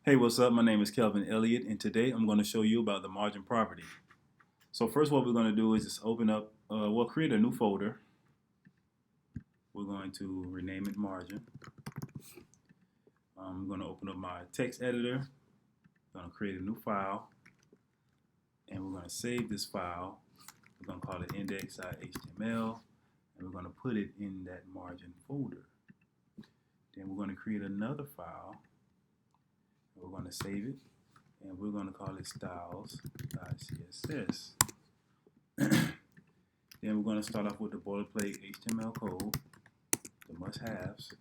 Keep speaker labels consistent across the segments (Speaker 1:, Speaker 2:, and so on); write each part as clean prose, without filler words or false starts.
Speaker 1: Hey, what's up? My name is Kelvin Elliott, and today I'm going to show you about the margin property. So first what we're going to do is just open up, we'll create a new folder. We're going to rename it margin. I'm going to open up my text editor. I'm going to create a new file, and we're going to save this file. We're going to call it index.html, and we're going to put it in that margin folder. Then we're going to create another file. We're going to save it, and we're going to call it styles.css. Then we're going to start off with the boilerplate HTML code, the must-haves.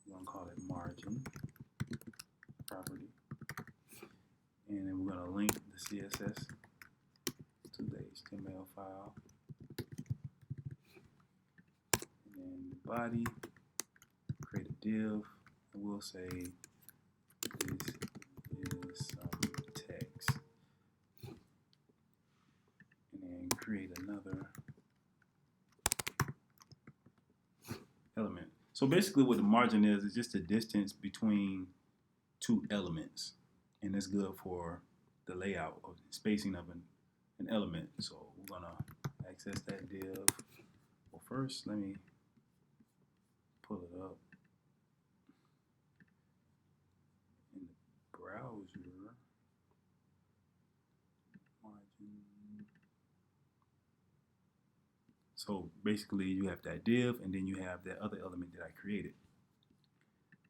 Speaker 1: We're going to call it margin property, and then we're going to link the CSS to the HTML file, and then the body, create a div. And we'll say this is some text, and then create another element. So basically what the margin is just the distance between two elements, and it's good for the layout of the spacing of an element. So we're gonna access that div. Well, first let me pull it up in the browser. Margin. So basically you have that div, and then you have that other element that I created.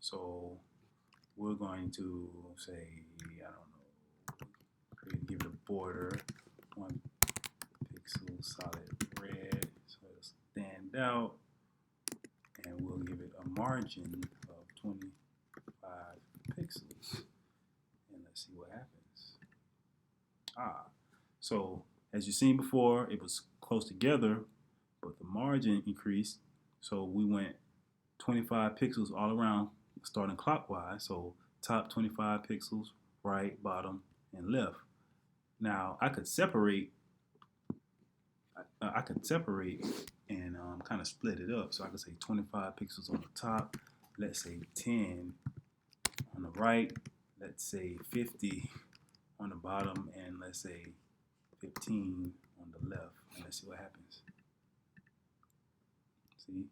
Speaker 1: So we're going to say, I don't know, give it a border, 1 pixel solid red, so it'll stand out, and we'll give it a margin of 25 pixels, and let's see what happens. So as you've seen before, it was close together, but the margin increased, so we went 25 pixels all around, starting clockwise. So top 25 pixels, right, bottom, and left. Now I could separate. And kind of split it up. So I could say 25 pixels on the top. Let's say 10 on the right. Let's say 50 on the bottom, and let's say 15 on the left. And let's see what happens. See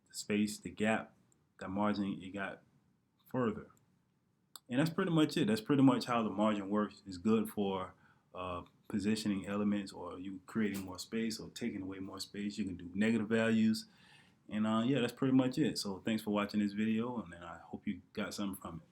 Speaker 1: the space, the gap, that margin, it got further. And that's pretty much it. That's pretty much how the margin works. It's good for positioning elements, or you creating more space or taking away more space. You can do negative values. And yeah, that's pretty much it. So thanks for watching this video, and I hope you got something from it.